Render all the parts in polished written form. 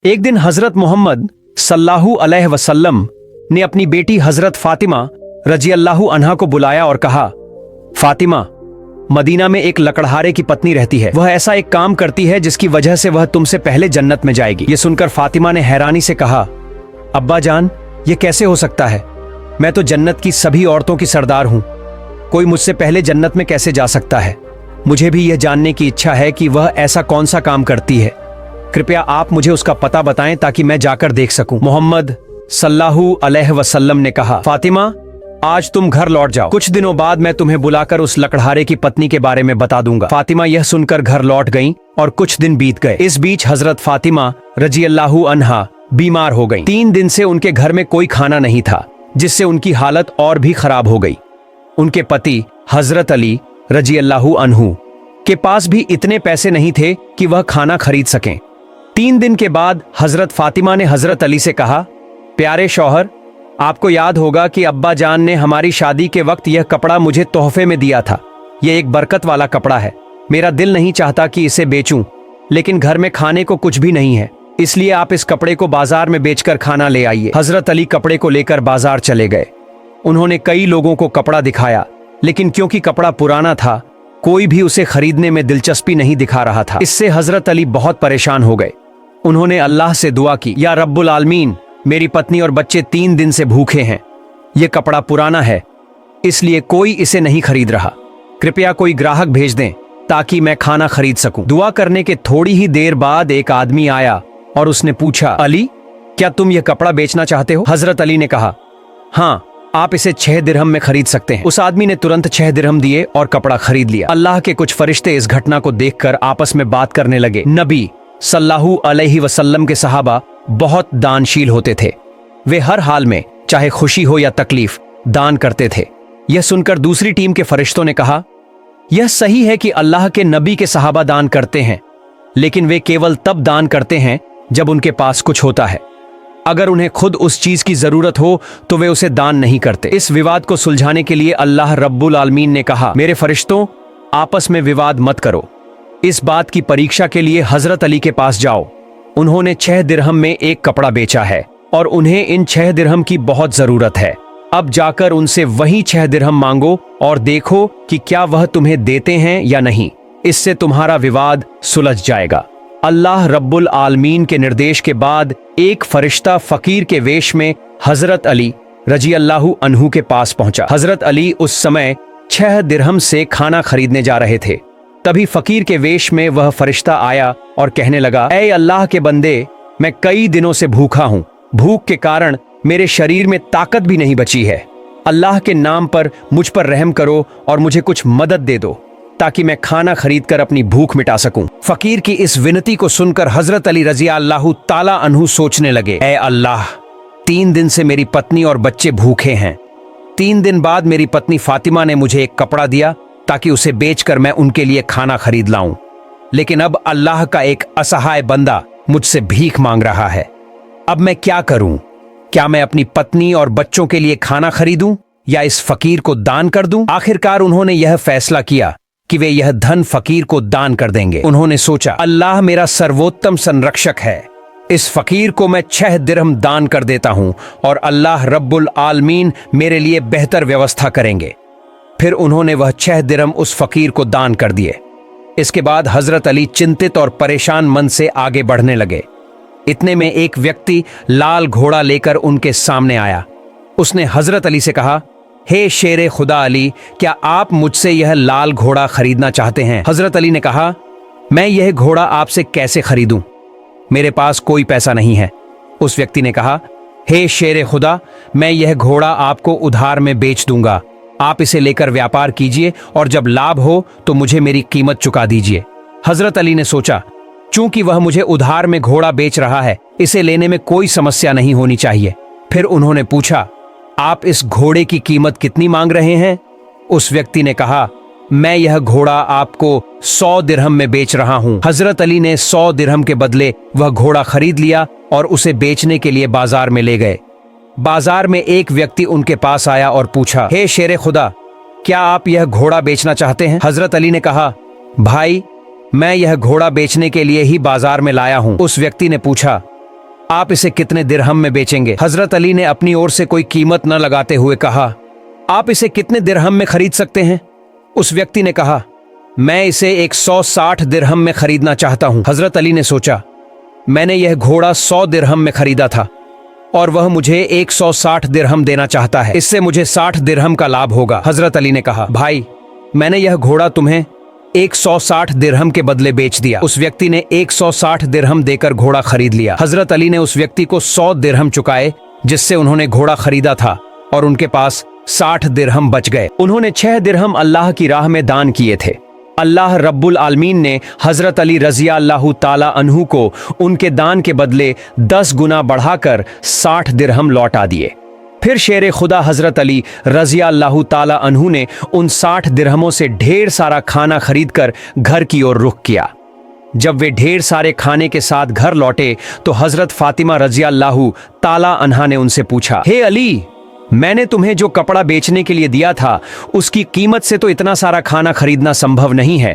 एक दिन हजरत मोहम्मद सल्लल्लाहु अलैहि वसल्लम ने अपनी बेटी हजरत फातिमा रजी अल्लाहु अन्हा को बुलाया और कहा, फातिमा, मदीना में एक लकड़हारे की पत्नी रहती है। वह ऐसा एक काम करती है जिसकी वजह से वह तुमसे पहले जन्नत में जाएगी। ये सुनकर फातिमा ने हैरानी से कहा, अब्बा जान, ये कैसे हो सकता है? मैं तो जन्नत की सभी औरतों की सरदार हूं। कोई मुझसे पहले जन्नत में कैसे जा सकता है? मुझे भी यह जानने की इच्छा है कि वह ऐसा कौन सा काम करती है। कृपया आप मुझे उसका पता बताएं ताकि मैं जाकर देख सकूं। मोहम्मद सल्लल्लाहु अलैहि वसल्लम ने कहा, फातिमा, आज तुम घर लौट जाओ। कुछ दिनों बाद मैं तुम्हें बुलाकर उस लकड़हारे की पत्नी के बारे में बता दूंगा। फातिमा यह सुनकर घर लौट गईं और कुछ दिन बीत गए। इस बीच हजरत फातिमा रजी अल्लाहु अन्हा बीमार हो गईं। 3 दिन से उनके घर में कोई खाना नहीं था, जिससे उनकी हालत और भी खराब हो गई। उनके पति हजरत अली रजी अल्लाहु अन्हु के पास भी इतने पैसे नहीं थे कि वह खाना खरीद सकें। 3 दिन के बाद हजरत फातिमा ने हजरत अली से कहा, प्यारे शौहर, आपको याद होगा कि अब्बा जान ने हमारी शादी के वक्त यह कपड़ा मुझे तोहफे में दिया था। यह एक बरकत वाला कपड़ा है। मेरा दिल नहीं चाहता कि इसे बेचूं, लेकिन घर में खाने को कुछ भी नहीं है, इसलिए आप इस कपड़े को बाजार में बेचकर खाना ले आइए। हजरत अली कपड़े को लेकर बाजार चले गए। उन्होंने कई लोगों को कपड़ा दिखाया, लेकिन क्योंकि कपड़ा पुराना था, कोई भी उसे खरीदने में दिलचस्पी नहीं दिखा रहा था। इससे हजरत अली बहुत परेशान हो गए। उन्होंने अल्लाह से दुआ की, या रब्बुल आलमीन, मेरी पत्नी और बच्चे 3 दिन से भूखे हैं। यह कपड़ा पुराना है, इसलिए कोई इसे नहीं खरीद रहा। कृपया कोई ग्राहक भेज दें ताकि मैं खाना खरीद सकूं। दुआ करने के थोड़ी ही देर बाद एक आदमी आया और उसने पूछा, अली, क्या तुम यह कपड़ा बेचना चाहते हो? हजरत अली ने कहा, हाँ, आप इसे 6 दिरहम में खरीद सकते हैं। उस आदमी ने तुरंत 6 दिरहम दिए और कपड़ा खरीद लिया। अल्लाह के कुछ फरिश्ते इस घटना को देखकर आपस में बात करने लगे। नबी सल्लल्लाहु अलैहि वसल्लम के सहाबा बहुत दानशील होते थे। वे हर हाल में, चाहे खुशी हो या तकलीफ, दान करते थे। यह सुनकर दूसरी टीम के फरिश्तों ने कहा, यह सही है कि अल्लाह के नबी के सहाबा दान करते हैं, लेकिन वे केवल तब दान करते हैं जब उनके पास कुछ होता है। अगर उन्हें खुद उस चीज की जरूरत हो तो वे उसे दान नहीं करते। इस विवाद को सुलझाने के लिए अल्लाह रब्बुल आलमीन ने कहा, मेरे फरिश्तों, आपस में विवाद मत करो। इस बात की परीक्षा के लिए हजरत अली के पास जाओ। उन्होंने 6 दिरहम में एक कपड़ा बेचा है और उन्हें इन 6 दिरहम की बहुत जरूरत है। अब जाकर उनसे वही 6 दिरहम मांगो और देखो कि क्या वह तुम्हें देते हैं या नहीं। इससे तुम्हारा विवाद सुलझ जाएगा। अल्लाह रब्बुल आलमीन के निर्देश के बाद एक फरिश्ता फकीर के वेश में हजरत अली रजी अल्लाहु अन्हु के पास पहुंचा। हजरत अली उस समय 6 दिरहम से खाना खरीदने जा रहे थे। तभी फकीर के वेश में वह फरिश्ता आया और कहने लगा, ऐ अल्लाह के बंदे, मैं कई दिनों से भूखा हूं। भूख के कारण मेरे शरीर में ताकत भी नहीं बची है। अल्लाह के नाम पर मुझ पर रहम करो और मुझे कुछ मदद दे दो ताकि मैं खाना खरीदकर अपनी भूख मिटा सकूं। फकीर की इस विनती को सुनकर हजरत अली रजी अल्लाहु ताला अन्हु सोचने लगे, ऐ अल्लाह, 3 दिन से मेरी पत्नी और बच्चे भूखे हैं। 3 दिन बाद मेरी पत्नी फातिमा ने मुझे एक कपड़ा दिया ताकि उसे बेचकर मैं उनके लिए खाना खरीद लाऊं, लेकिन अब अल्लाह का एक असहाय बंदा मुझसे भीख मांग रहा है। अब मैं क्या करूं? क्या मैं अपनी पत्नी और बच्चों के लिए खाना खरीदूं या इस फकीर को दान कर दूं? आखिरकार उन्होंने यह फैसला किया कि वे यह धन फकीर को दान कर देंगे। उन्होंने सोचा, अल्लाह मेरा सर्वोत्तम संरक्षक है। इस फकीर को मैं 6 दिरहम दान कर देता हूं और अल्लाह रब्बुल आलमीन मेरे लिए बेहतर व्यवस्था करेंगे। फिर उन्होंने वह 6 दिरहम उस फकीर को दान कर दिए। इसके बाद हजरत अली चिंतित और परेशान मन से आगे बढ़ने लगे। इतने में एक व्यक्ति लाल घोड़ा लेकर उनके सामने आया। उसने हजरत अली से कहा, हे शेरे खुदा अली, क्या आप मुझसे यह लाल घोड़ा खरीदना चाहते हैं? हजरत अली ने कहा, मैं यह घोड़ा आपसे कैसे खरीदूं? मेरे पास कोई पैसा नहीं है। उस व्यक्ति ने कहा, हे शेरे खुदा, मैं यह घोड़ा आपको उधार में बेच दूंगा। आप इसे लेकर व्यापार कीजिए और जब लाभ हो तो मुझे मेरी कीमत चुका दीजिए। हजरत अली ने सोचा, चूंकि वह मुझे उधार में घोड़ा बेच रहा है, इसे लेने में कोई समस्या नहीं होनी चाहिए। फिर उन्होंने पूछा, आप इस घोड़े की कीमत कितनी मांग रहे हैं? उस व्यक्ति ने कहा, मैं यह घोड़ा आपको 100 दिरहम में बेच रहा हूं। हजरत अली ने 100 दिरहम के बदले वह घोड़ा खरीद लिया और उसे बेचने के लिए बाजार में ले गए। बाजार में एक व्यक्ति उनके पास आया और पूछा, हे शेरे खुदा, क्या आप यह घोड़ा बेचना चाहते हैं? हजरत अली ने कहा, भाई, मैं यह घोड़ा बेचने के लिए ही बाजार में लाया हूं। उस व्यक्ति ने पूछा, आप इसे कितने दिरहम में बेचेंगे? हजरत अली ने अपनी ओर से कोई कीमत न लगाते हुए कहा, आप इसे कितने दिरहम में खरीद सकते हैं? उस व्यक्ति ने कहा, मैं इसे 160 दिरहम में खरीदना चाहता हूं। हजरत अली ने सोचा, मैंने यह घोड़ा 100 दिरहम में खरीदा था और वह मुझे 160 दिरहम देना चाहता है, इससे मुझे 60 दिरहम का लाभ होगा। हजरत अली ने कहा, भाई मैंने यह घोड़ा तुम्हें 160 दिरहम के बदले बेच दिया। उस व्यक्ति ने 160 दिरहम देकर घोड़ा खरीद लिया। हजरत अली ने उस व्यक्ति को 100 दिरहम चुकाए जिससे उन्होंने घोड़ा खरीदा था और उनके पास 60 दिरहम बच गए। उन्होंने 6 दिरहम अल्लाह की राह में दान किए थे। अल्लाह रब्बुल आलमीन ने हजरत अली रज़िया अल्लाहु ताला अन्हु को उनके दान के बदले 10 गुना बढ़ाकर 60 दिरहम लौटा दिए। फिर शेर खुदा हजरत अली रज़िया अल्लाहु ताला अन्हु ने उन 60 दिरहमों से ढेर सारा खाना खरीदकर घर की ओर रुख किया। जब वे ढेर सारे खाने के साथ घर लौटे तो हजरत फातिमा रज़िया अल्लाहु ताला अन्हा ने उनसे पूछा, हे अली, मैंने तुम्हें जो कपड़ा बेचने के लिए दिया था उसकी कीमत से तो इतना सारा खाना खरीदना संभव नहीं है,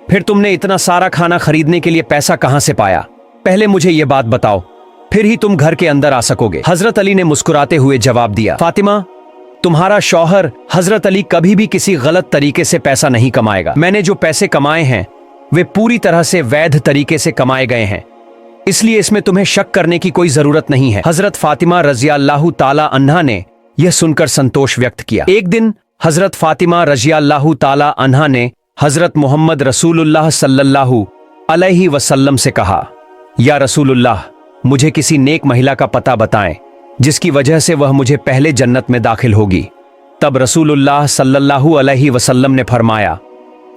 फिर तुमने इतना सारा खाना खरीदने के लिए पैसा कहां से पाया? पहले मुझे यह बात बताओ, फिर ही तुम घर के अंदर आ सकोगे। हजरत अली ने मुस्कुराते हुए जवाब दिया, फातिमा, तुम्हारा शौहर हजरत अली कभी भी किसी गलत तरीके से पैसा नहीं कमाएगा। मैंने जो पैसे कमाए हैं वे पूरी तरह से वैध तरीके से कमाए गए हैं, इसलिए इसमें तुम्हें शक करने की कोई जरूरत नहीं है। हजरत फातिमा रज़िया अल्लाहु ताला अन्हा ने यह सुनकर संतोष व्यक्त किया। एक दिन हजरत फातिमा रज़िया अल्लाहु ताला अन्हा ने हजरत मोहम्मद रसूलुल्लाह सल्लल्लाहु अलैहि वसल्लम से कहा, या रसूलुल्लाह, मुझे किसी नेक महिला का पता बताएं जिसकी वजह से वह मुझे पहले जन्नत में दाखिल होगी। तब रसूलुल्लाह सल्लल्लाहु अलैहि वसल्लम ने फरमाया,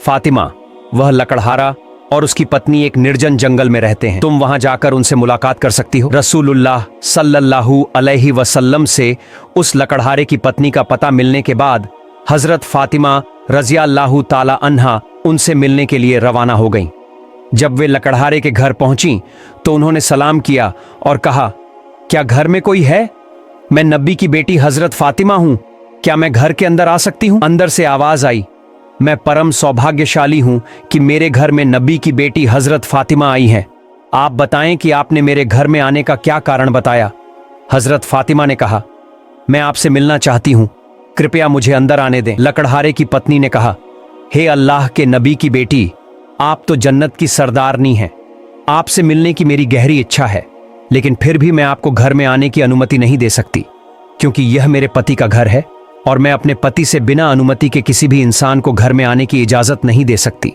फातिमा, वह लकड़हारा और उसकी पत्नी एक निर्जन जंगल में रहते हैं, तुम वहां जाकर उनसे मुलाकात कर सकती हो। रसूलुल्लाह सल्लल्लाहु अलैहि वसल्लम से उस लकड़हारे की पत्नी का पता मिलने के बाद हजरत फातिमा रज़िया अल्लाहु ताला अन्हा उनसे मिलने के लिए रवाना हो गईं। जब वे लकड़हारे के घर पहुंची तो उन्होंने सलाम किया और कहा, क्या घर में कोई है? मैं नबी की बेटी हजरत फातिमा हूं, क्या मैं घर के अंदर आ सकती हूं? अंदर से आवाज आई, मैं परम सौभाग्यशाली हूं कि मेरे घर में नबी की बेटी हजरत फातिमा आई हैं। आप बताएं कि आपने मेरे घर में आने का क्या कारण बताया? हजरत फातिमा ने कहा, मैं आपसे मिलना चाहती हूं, कृपया मुझे अंदर आने दें। लकड़हारे की पत्नी ने कहा, हे अल्लाह के नबी की बेटी, आप तो जन्नत की सरदारनी हैं, आपसे मिलने की मेरी गहरी इच्छा है, लेकिन फिर भी मैं आपको घर में आने की अनुमति नहीं दे सकती क्योंकि यह मेरे पति का घर है और मैं अपने पति से बिना अनुमति के किसी भी इंसान को घर में आने की इजाजत नहीं दे सकती।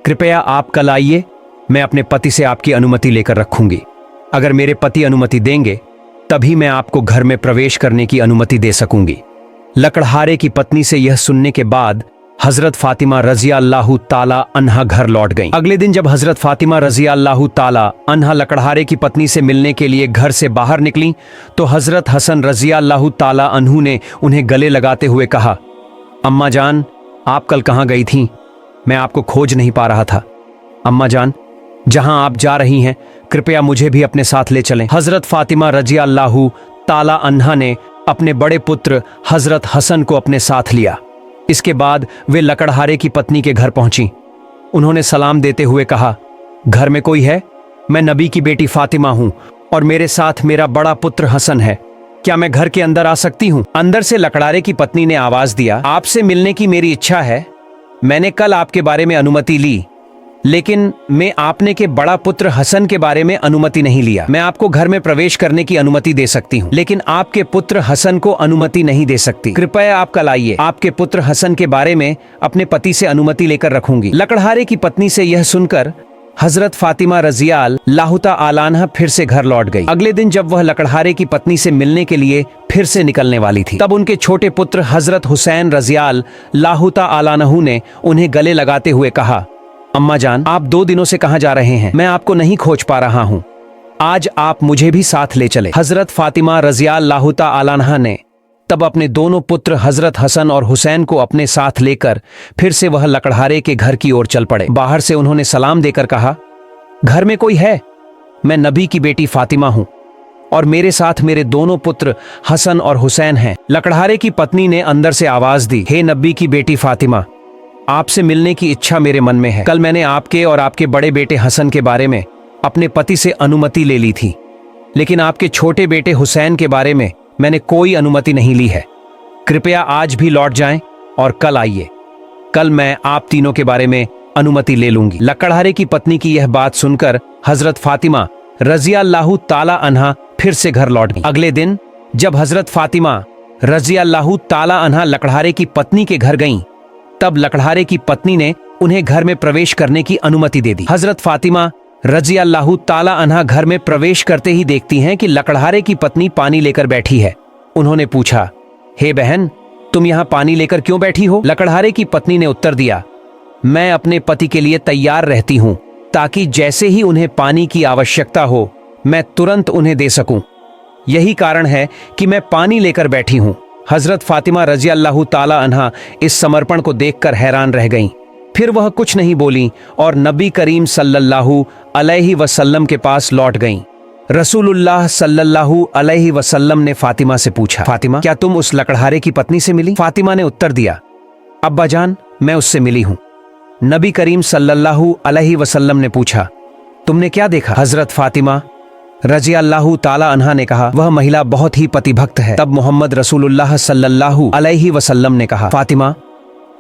कृपया आप कल आइए, मैं अपने पति से आपकी अनुमति लेकर रखूंगी। अगर मेरे पति अनुमति देंगे तभी मैं आपको घर में प्रवेश करने की अनुमति दे सकूंगी। लकड़हारे की पत्नी से यह सुनने के बाद हजरत फातिमा रज़िया अल्लाहु ताला अन्हा घर लौट गईं। अगले दिन जब हजरत फातिमा रज़िया अल्लाहु ताला अन्हा लकड़हारे की पत्नी से मिलने के लिए घर से बाहर निकली तो हजरत हसन रज़िया अल्लाहु ताला अन्हु ने उन्हें गले लगाते हुए कहा, अम्मा जान, आप कल कहाँ गई थीं? मैं आपको खोज नहीं पा रहा था। अम्मा जान, जहां आप जा रही हैं कृपया मुझे भी अपने साथ ले चलें। हजरत फातिमा रज़िया अल्लाहु ताला अन्हा ने अपने बड़े पुत्र हजरत हसन को अपने साथ लिया। इसके बाद वे लकड़हारे की पत्नी के घर पहुंची। उन्होंने सलाम देते हुए कहा, घर में कोई है? मैं नबी की बेटी फातिमा हूं और मेरे साथ मेरा बड़ा पुत्र हसन है, क्या मैं घर के अंदर आ सकती हूं? अंदर से लकड़हारे की पत्नी ने आवाज दिया, आपसे मिलने की मेरी इच्छा है। मैंने कल आपके बारे में अनुमति ली, लेकिन मैं आपने के बड़ा पुत्र हसन के बारे में अनुमति नहीं लिया। मैं आपको घर में प्रवेश करने की अनुमति दे सकती हूँ, लेकिन आपके पुत्र हसन को अनुमति नहीं दे सकती। कृपया आप कल आइए, आपके पुत्र हसन के बारे में अपने पति से अनुमति लेकर रखूंगी। लकड़हारे की पत्नी से यह सुनकर हजरत फातिमा रज़िया अल्लाहु ताला अन्हा फिर से घर लौट गई। अगले दिन जब वह लकड़हारे की पत्नी से मिलने के लिए फिर से निकलने वाली थी तब उनके छोटे पुत्र हजरत हुसैन रज़िया अल्लाहु ताला अन्हु ने उन्हें गले लगाते हुए कहा, अम्मा जान, आप 2 दिनों से कहां जा रहे हैं? मैं आपको नहीं खोज पा रहा हूं, आज आप मुझे भी साथ ले चले। हजरत फातिमा रज़िया अल्लाहु ताला अन्हा ने तब अपने दोनों पुत्र हजरत हसन और हुसैन को अपने साथ लेकर फिर से वह लकड़हारे के घर की ओर चल पड़े। बाहर से उन्होंने सलाम देकर कहा, घर में कोई है? मैं नबी की बेटी फातिमा हूं और मेरे साथ मेरे दोनों पुत्र हसन और हुसैन हैं। लकड़हारे की पत्नी ने अंदर से आवाज दी, हे नबी की बेटी फातिमा, आपसे मिलने की इच्छा मेरे मन में है। कल मैंने आपके और आपके बड़े बेटे हसन के बारे में अपने पति से अनुमति ले ली थी, लेकिन आपके छोटे बेटे हुसैन के बारे में मैंने कोई अनुमति नहीं ली है। कृपया आज भी लौट जाएं और कल आइए। कल मैं आप तीनों के बारे में अनुमति ले लूंगी। लकड़हारे की पत्नी की यह बात सुनकर हजरत फातिमा रज़ियल्लाहु ताला अन्हा फिर से घर लौट गई। अगले दिन जब हजरत फातिमा रज़ियल्लाहु ताला अन्हा लकड़हारे की पत्नी के घर गईं, तब लकड़हारे की पत्नी ने उन्हें घर में प्रवेश करने की अनुमति दे दी। हजरत फातिमा रज़ियल्लाहु ताला अन्हा घर में प्रवेश करते ही देखती हैं कि लकड़हारे की पत्नी पानी लेकर बैठी है। उन्होंने पूछा, हे बहन, तुम यहाँ पानी लेकर क्यों बैठी हो? लकड़हारे की पत्नी ने उत्तर दिया, मैं अपने पति के लिए तैयार रहती हूँ ताकि जैसे ही उन्हें पानी की आवश्यकता हो मैं तुरंत उन्हें दे सकूं। यही कारण है कि मैं पानी लेकर बैठी हूँ। हजरत फातिमा रज़ियल्लाहु ताला अन्हा इस समर्पण को देखकर हैरान रह गईं। फिर वह कुछ नहीं बोली और नबी करीम सल्लल्लाहु अलैहि वसल्लम के पास लौट गईं। रसूलुल्लाह सल्लल्लाहु अलैहि वसल्लम ने फातिमा से पूछा, फातिमा, क्या तुम उस लकड़हारे की पत्नी से मिली? फातिमा ने उत्तर दिया, अब्बा जान, मैं उससे मिली हूं। नबी करीम सल्लल्लाहु अलैहि वसल्लम ने पूछा, तुमने क्या देखा? हजरत फातिमा रज़ियल्लाहु ताला अन्हा ने कहा, वह महिला बहुत ही पतिभक्त है। तब मोहम्मद रसूलुल्लाह सल्लल्लाहु अलैहि वसल्लम ने कहा, फातिमा,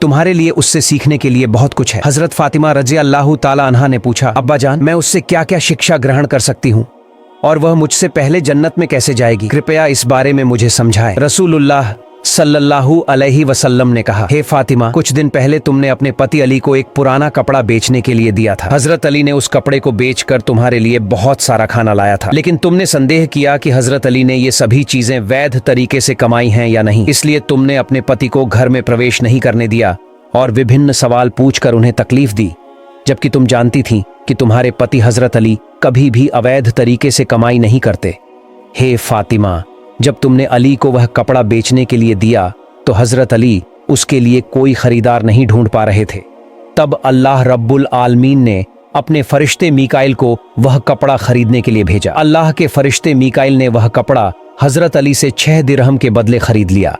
तुम्हारे लिए उससे सीखने के लिए बहुत कुछ है। हजरत फातिमा रज़ियल्लाहु ताला अन्हा ने पूछा, अब्बा जान, मैं उससे क्या क्या शिक्षा ग्रहण कर सकती हूँ और वह मुझसे पहले जन्नत में कैसे जाएगी? कृपया इस बारे में मुझे समझाएं। रसूलुल्लाह सल्लल्लाहु अलैहि वसल्लम ने कहा, हे फातिमा, कुछ दिन पहले तुमने अपने पति अली को एक पुराना कपड़ा बेचने के लिए दिया था। हजरत अली ने उस कपड़े को बेचकर तुम्हारे लिए बहुत सारा खाना लाया था, लेकिन तुमने संदेह किया कि हजरत अली ने ये सभी चीजें वैध तरीके से कमाई हैं या नहीं, इसलिए तुमने अपने पति को घर में प्रवेश नहीं करने दिया और विभिन्न सवाल पूछकर उन्हें तकलीफ दी, जबकि तुम जानती थी कि तुम्हारे पति हजरत अली कभी भी अवैध तरीके से कमाई नहीं करते। हे फातिमा, जब तुमने अली को वह कपड़ा बेचने के लिए दिया तो हजरत अली उसके लिए कोई खरीदार नहीं ढूंढ पा रहे थे। तब अल्लाह रब्बुल आलमीन ने अपने फरिश्ते मीकाइल को वह कपड़ा खरीदने के लिए भेजा। अल्लाह के फरिश्ते मीकाइल ने वह कपड़ा हजरत अली से 6 दिरहम के बदले खरीद लिया।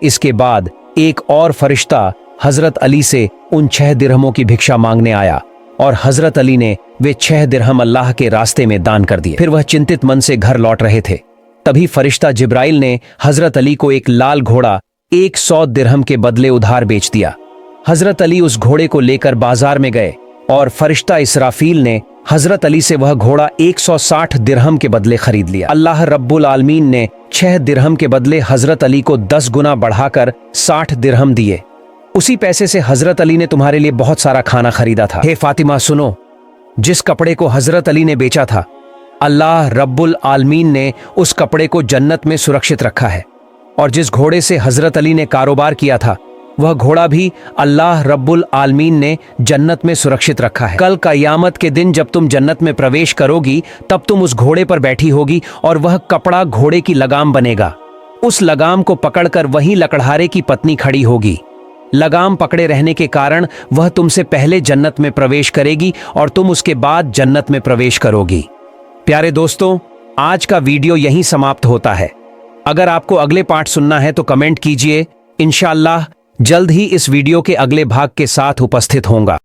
इसके बाद एक और फरिश्ता हजरत अली से उन 6 दिरहमों की भिक्षा मांगने आया और हजरत अली ने वे 6 दिरहम अल्लाह के रास्ते में दान कर दिए। फिर वह चिंतित मन से घर लौट रहे थे। तभी फरिश्ता जिब्राइल ने हजरत अली को एक लाल घोड़ा 100 दिरहम के बदले उधार बेच दिया। हजरत अली उस घोड़े को लेकर बाजार में गए और फरिश्ता इसराफील ने हजरत अली से वह घोड़ा 160 दिरहम के बदले खरीद लिया। अल्लाह रब्बुल आलमीन ने 6 दिरहम के बदले हजरत अली को 10 गुना बढ़ाकर 60 दिरहम दिए। उसी पैसे से हजरत अली ने तुम्हारे लिए बहुत सारा खाना खरीदा था। हे फातिमा, सुनो, जिस कपड़े को हजरत अली ने बेचा था, अल्लाह रब्बुल आलमीन ने उस कपड़े को जन्नत में सुरक्षित रखा है, और जिस घोड़े से हजरत अली ने कारोबार किया था वह घोड़ा भी अल्लाह रब्बुल आलमीन ने जन्नत में सुरक्षित रखा है। कल क़यामत के दिन जब तुम जन्नत में प्रवेश करोगी तब तुम उस घोड़े पर बैठी होगी और वह कपड़ा घोड़े की लगाम बनेगा। उस लगाम को पकड़कर वही लकड़हारे की पत्नी खड़ी होगी। लगाम पकड़े रहने के कारण वह तुमसे पहले जन्नत में प्रवेश करेगी और तुम उसके बाद जन्नत में प्रवेश करोगी। प्यारे दोस्तों, आज का वीडियो यहीं समाप्त होता है। अगर आपको अगले पार्ट सुनना है तो कमेंट कीजिए। इंशाअल्लाह जल्द ही इस वीडियो के अगले भाग के साथ उपस्थित होऊंगा।